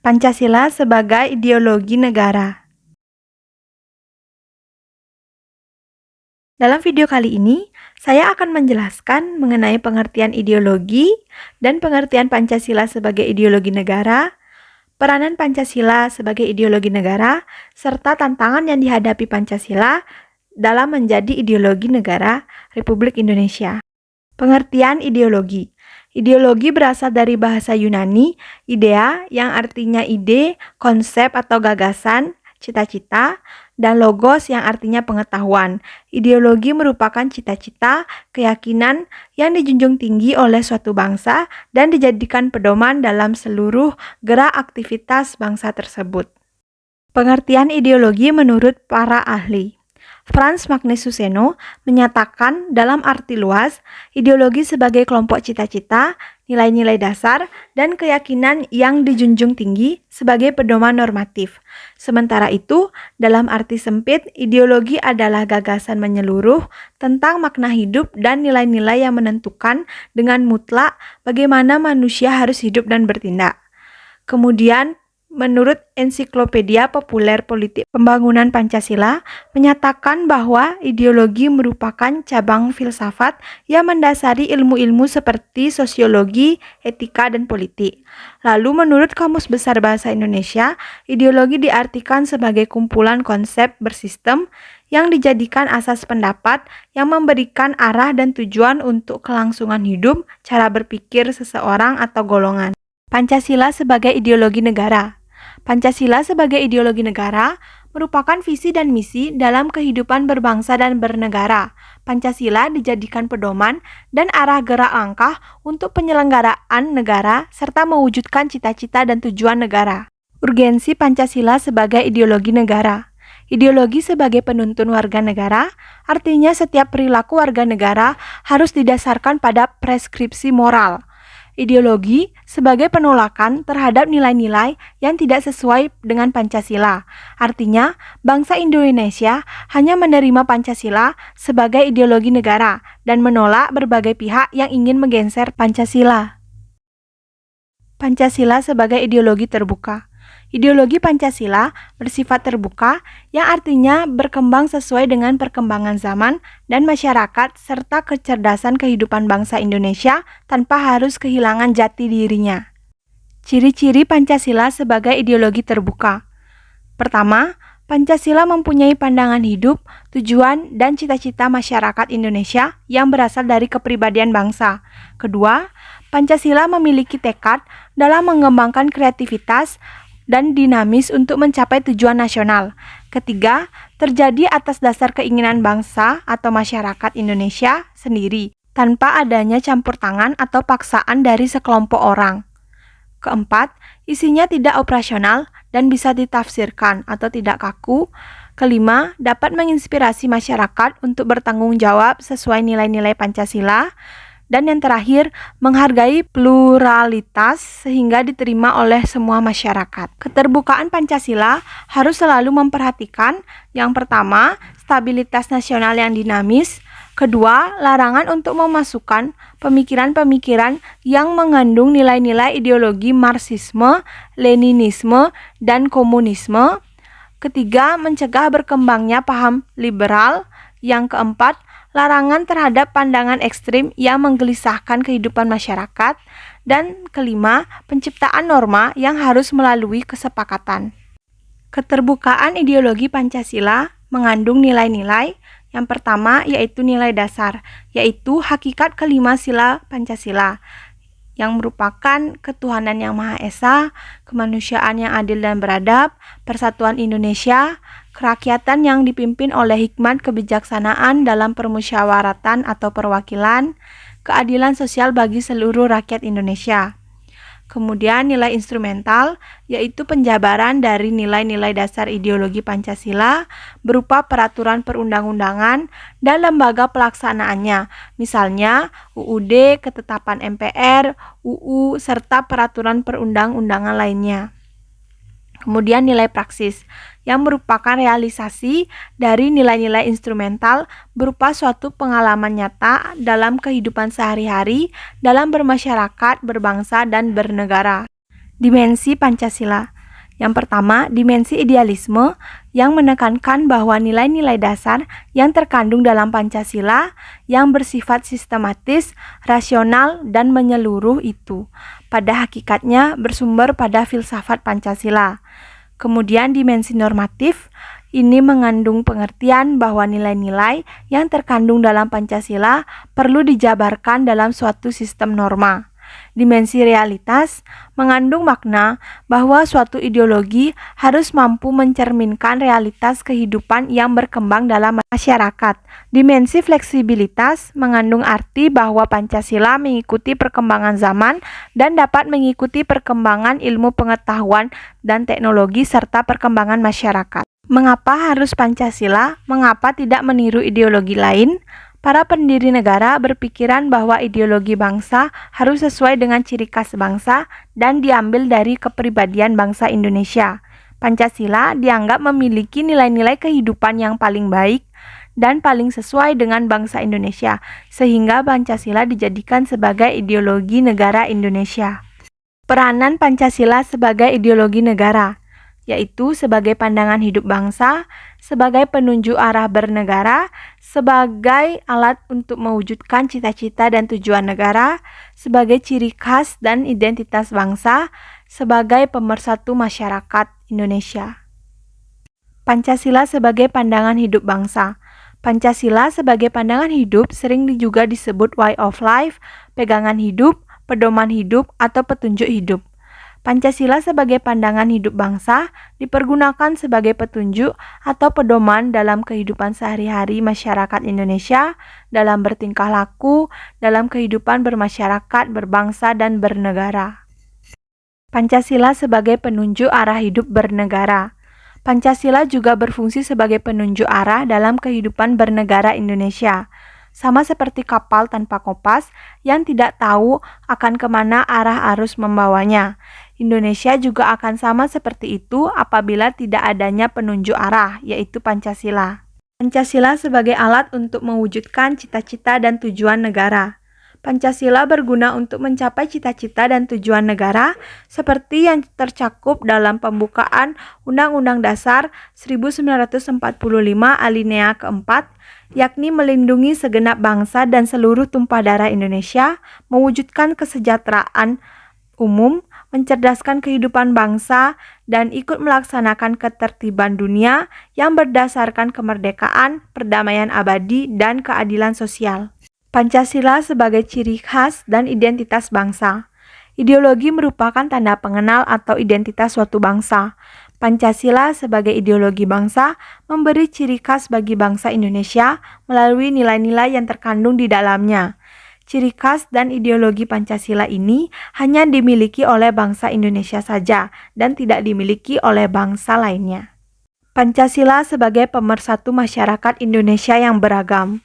Pancasila sebagai ideologi negara. Dalam video kali ini, saya akan menjelaskan mengenai pengertian ideologi dan pengertian Pancasila sebagai ideologi negara, peranan Pancasila sebagai ideologi negara, serta tantangan yang dihadapi Pancasila dalam menjadi ideologi negara Republik Indonesia. Pengertian ideologi. Ideologi berasal dari bahasa Yunani, idea yang artinya ide, konsep atau gagasan, cita-cita, dan logos yang artinya pengetahuan. Ideologi merupakan cita-cita, keyakinan yang dijunjung tinggi oleh suatu bangsa dan dijadikan pedoman dalam seluruh gerak aktivitas bangsa tersebut. Pengertian ideologi menurut para ahli. Frans Magnus Suseno menyatakan dalam arti luas, ideologi sebagai kelompok cita-cita, nilai-nilai dasar, dan keyakinan yang dijunjung tinggi sebagai pedoman normatif. Sementara itu, dalam arti sempit, ideologi adalah gagasan menyeluruh tentang makna hidup dan nilai-nilai yang menentukan dengan mutlak bagaimana manusia harus hidup dan bertindak. Kemudian, menurut Ensiklopedia Populer Politik Pembangunan Pancasila, menyatakan bahwa ideologi merupakan cabang filsafat yang mendasari ilmu-ilmu seperti sosiologi, etika, dan politik. Lalu menurut Kamus Besar Bahasa Indonesia, ideologi diartikan sebagai kumpulan konsep bersistem yang dijadikan asas pendapat yang memberikan arah dan tujuan untuk kelangsungan hidup, cara berpikir seseorang atau golongan. Pancasila sebagai ideologi negara. Pancasila sebagai ideologi negara merupakan visi dan misi dalam kehidupan berbangsa dan bernegara. Pancasila dijadikan pedoman dan arah gerak langkah untuk penyelenggaraan negara serta mewujudkan cita-cita dan tujuan negara. Urgensi Pancasila sebagai ideologi negara. Ideologi sebagai penuntun warga negara, artinya setiap perilaku warga negara harus didasarkan pada preskripsi moral. Ideologi sebagai penolakan terhadap nilai-nilai yang tidak sesuai dengan Pancasila. Artinya, bangsa Indonesia hanya menerima Pancasila sebagai ideologi negara dan menolak berbagai pihak yang ingin menggeser Pancasila. Pancasila sebagai ideologi terbuka. Ideologi Pancasila bersifat terbuka yang artinya berkembang sesuai dengan perkembangan zaman dan masyarakat serta kecerdasan kehidupan bangsa Indonesia tanpa harus kehilangan jati dirinya. Ciri-ciri Pancasila sebagai ideologi terbuka. Pertama, Pancasila mempunyai pandangan hidup, tujuan, dan cita-cita masyarakat Indonesia yang berasal dari kepribadian bangsa. Kedua, Pancasila memiliki tekad dalam mengembangkan kreativitas dan dinamis untuk mencapai tujuan nasional. Ketiga, terjadi atas dasar keinginan bangsa atau masyarakat Indonesia sendiri, tanpa adanya campur tangan atau paksaan dari sekelompok orang. Keempat, isinya tidak operasional dan bisa ditafsirkan atau tidak kaku. Kelima, dapat menginspirasi masyarakat untuk bertanggung jawab sesuai nilai-nilai Pancasila. Dan yang terakhir, menghargai pluralitas sehingga diterima oleh semua masyarakat. Keterbukaan Pancasila harus selalu memperhatikan yang pertama, stabilitas nasional yang dinamis. Kedua, larangan untuk memasukkan pemikiran-pemikiran yang mengandung nilai-nilai ideologi Marxisme, Leninisme, dan komunisme. Ketiga, mencegah berkembangnya paham liberal. Yang keempat, larangan terhadap pandangan ekstrim yang menggelisahkan kehidupan masyarakat. Dan kelima, penciptaan norma yang harus melalui kesepakatan. Keterbukaan ideologi Pancasila mengandung nilai-nilai. Yang pertama yaitu nilai dasar, yaitu hakikat kelima sila Pancasila, yang merupakan ketuhanan yang Maha Esa, kemanusiaan yang adil dan beradab, persatuan Indonesia, kerakyatan yang dipimpin oleh hikmat kebijaksanaan dalam permusyawaratan atau perwakilan, keadilan sosial bagi seluruh rakyat Indonesia. Kemudian nilai instrumental, yaitu penjabaran dari nilai-nilai dasar ideologi Pancasila berupa peraturan perundang-undangan dan lembaga pelaksanaannya, misalnya UUD, ketetapan MPR, UU, serta peraturan perundang-undangan lainnya. Kemudian nilai praksis, yang merupakan realisasi dari nilai-nilai instrumental berupa suatu pengalaman nyata dalam kehidupan sehari-hari, dalam bermasyarakat, berbangsa, dan bernegara. Dimensi Pancasila. Yang pertama, dimensi idealisme yang menekankan bahwa nilai-nilai dasar yang terkandung dalam Pancasila yang bersifat sistematis, rasional, dan menyeluruh itu pada hakikatnya bersumber pada filsafat Pancasila. Kemudian dimensi normatif, ini mengandung pengertian bahwa nilai-nilai yang terkandung dalam Pancasila perlu dijabarkan dalam suatu sistem norma. Dimensi realitas mengandung makna bahwa suatu ideologi harus mampu mencerminkan realitas kehidupan yang berkembang dalam masyarakat. Dimensi fleksibilitas mengandung arti bahwa Pancasila mengikuti perkembangan zaman dan dapat mengikuti perkembangan ilmu pengetahuan dan teknologi serta perkembangan masyarakat. Mengapa harus Pancasila? Mengapa tidak meniru ideologi lain? Para pendiri negara berpikiran bahwa ideologi bangsa harus sesuai dengan ciri khas bangsa dan diambil dari kepribadian bangsa Indonesia. Pancasila dianggap memiliki nilai-nilai kehidupan yang paling baik dan paling sesuai dengan bangsa Indonesia, sehingga Pancasila dijadikan sebagai ideologi negara Indonesia. Peranan Pancasila sebagai ideologi negara, yaitu sebagai pandangan hidup bangsa, sebagai penunjuk arah bernegara, sebagai alat untuk mewujudkan cita-cita dan tujuan negara, sebagai ciri khas dan identitas bangsa, sebagai pemersatu masyarakat Indonesia. Pancasila sebagai pandangan hidup bangsa. Pancasila sebagai pandangan hidup sering juga disebut way of life, pegangan hidup, pedoman hidup, atau petunjuk hidup. Pancasila sebagai pandangan hidup bangsa dipergunakan sebagai petunjuk atau pedoman dalam kehidupan sehari-hari masyarakat Indonesia, dalam bertingkah laku, dalam kehidupan bermasyarakat, berbangsa, dan bernegara. Pancasila sebagai penunjuk arah hidup bernegara. Pancasila juga berfungsi sebagai penunjuk arah dalam kehidupan bernegara Indonesia. Sama seperti kapal tanpa kompas yang tidak tahu akan kemana arah arus membawanya. Indonesia juga akan sama seperti itu apabila tidak adanya penunjuk arah, yaitu Pancasila. Pancasila sebagai alat untuk mewujudkan cita-cita dan tujuan negara. Pancasila berguna untuk mencapai cita-cita dan tujuan negara seperti yang tercakup dalam pembukaan Undang-Undang Dasar 1945 alinea keempat, yakni melindungi segenap bangsa dan seluruh tumpah darah Indonesia, mewujudkan kesejahteraan umum, mencerdaskan kehidupan bangsa, dan ikut melaksanakan ketertiban dunia yang berdasarkan kemerdekaan, perdamaian abadi, dan keadilan sosial. Pancasila sebagai ciri khas dan identitas bangsa. Ideologi merupakan tanda pengenal atau identitas suatu bangsa. Pancasila sebagai ideologi bangsa memberi ciri khas bagi bangsa Indonesia melalui nilai-nilai yang terkandung di dalamnya. Ciri khas dan ideologi Pancasila ini hanya dimiliki oleh bangsa Indonesia saja dan tidak dimiliki oleh bangsa lainnya. Pancasila sebagai pemersatu masyarakat Indonesia yang beragam.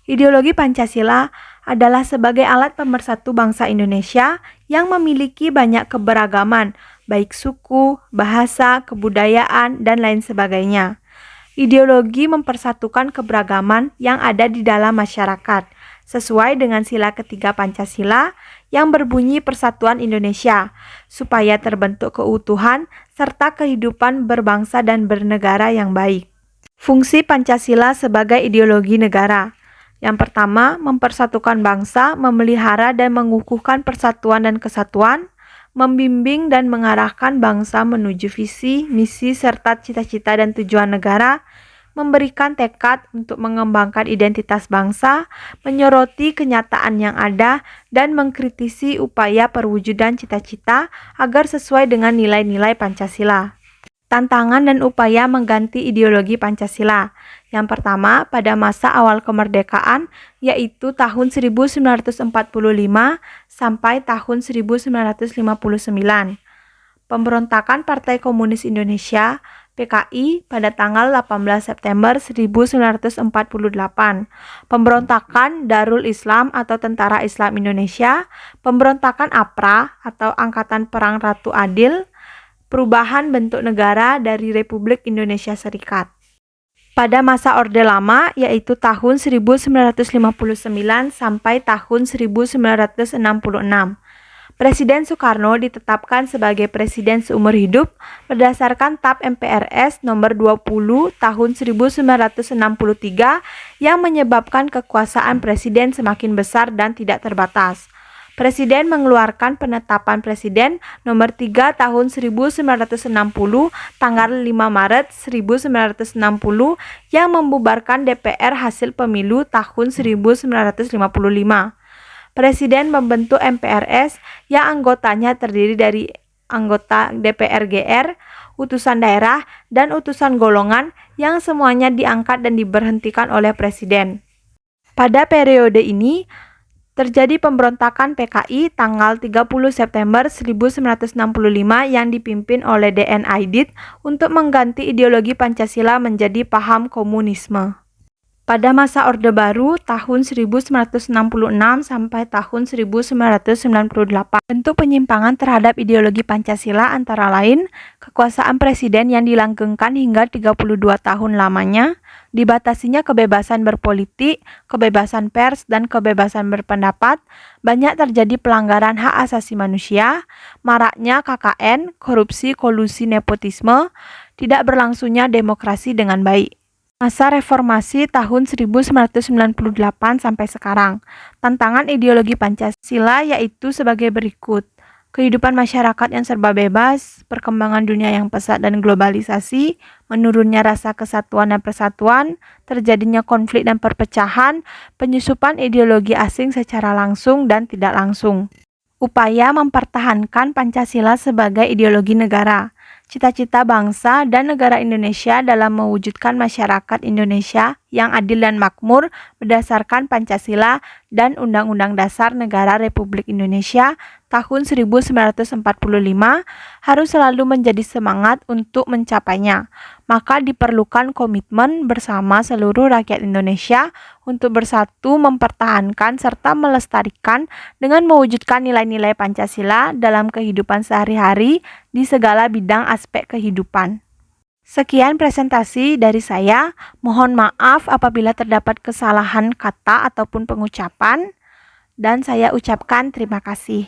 Ideologi Pancasila adalah sebagai alat pemersatu bangsa Indonesia yang memiliki banyak keberagaman, baik suku, bahasa, kebudayaan, dan lain sebagainya. Ideologi mempersatukan keberagaman yang ada di dalam masyarakat, sesuai dengan sila ketiga Pancasila yang berbunyi Persatuan Indonesia, supaya terbentuk keutuhan serta kehidupan berbangsa dan bernegara yang baik. Fungsi Pancasila sebagai ideologi negara. Yang pertama, mempersatukan bangsa, memelihara dan mengukuhkan persatuan dan kesatuan, membimbing dan mengarahkan bangsa menuju visi, misi, serta cita-cita dan tujuan negara, memberikan tekad untuk mengembangkan identitas bangsa, menyoroti kenyataan yang ada, dan mengkritisi upaya perwujudan cita-cita agar sesuai dengan nilai-nilai Pancasila. Tantangan dan upaya mengganti ideologi Pancasila. Yang pertama, pada masa awal kemerdekaan, yaitu tahun 1945 sampai tahun 1959. Pemberontakan Partai Komunis Indonesia PKI pada tanggal 18 September 1948. Pemberontakan Darul Islam atau Tentara Islam Indonesia, pemberontakan APRA atau Angkatan Perang Ratu Adil, perubahan bentuk negara dari Republik Indonesia Serikat. Pada masa Orde Lama, yaitu tahun 1959 sampai tahun 1966. Presiden Soekarno ditetapkan sebagai presiden seumur hidup berdasarkan TAP MPRS nomor 20 tahun 1963 yang menyebabkan kekuasaan presiden semakin besar dan tidak terbatas. Presiden mengeluarkan penetapan Presiden nomor 3 tahun 1960 tanggal 5 Maret 1960 yang membubarkan DPR hasil pemilu tahun 1955. Presiden membentuk MPRS yang anggotanya terdiri dari anggota DPR GR, utusan daerah, dan utusan golongan yang semuanya diangkat dan diberhentikan oleh Presiden. Pada periode ini, terjadi pemberontakan PKI tanggal 30 September 1965 yang dipimpin oleh DN Aidit untuk mengganti ideologi Pancasila menjadi paham komunisme. Pada masa Orde Baru tahun 1966 sampai tahun 1998, bentuk penyimpangan terhadap ideologi Pancasila antara lain kekuasaan presiden yang dilanggengkan hingga 32 tahun lamanya, dibatasinya kebebasan berpolitik, kebebasan pers, dan kebebasan berpendapat, banyak terjadi pelanggaran hak asasi manusia, maraknya KKN, korupsi, kolusi, nepotisme, tidak berlangsungnya demokrasi dengan baik. Masa reformasi tahun 1998 sampai sekarang. Tantangan ideologi Pancasila yaitu sebagai berikut. Kehidupan masyarakat yang serba bebas, perkembangan dunia yang pesat dan globalisasi, menurunnya rasa kesatuan dan persatuan, terjadinya konflik dan perpecahan, penyusupan ideologi asing secara langsung dan tidak langsung. Upaya mempertahankan Pancasila sebagai ideologi negara. Cita-cita bangsa dan negara Indonesia dalam mewujudkan masyarakat Indonesia yang adil dan makmur berdasarkan Pancasila dan Undang-Undang Dasar Negara Republik Indonesia tahun 1945 harus selalu menjadi semangat untuk mencapainya. Maka diperlukan komitmen bersama seluruh rakyat Indonesia untuk bersatu mempertahankan serta melestarikan dengan mewujudkan nilai-nilai Pancasila dalam kehidupan sehari-hari di segala bidang aspek kehidupan. Sekian presentasi dari saya. Mohon maaf apabila terdapat kesalahan kata ataupun pengucapan, dan saya ucapkan terima kasih.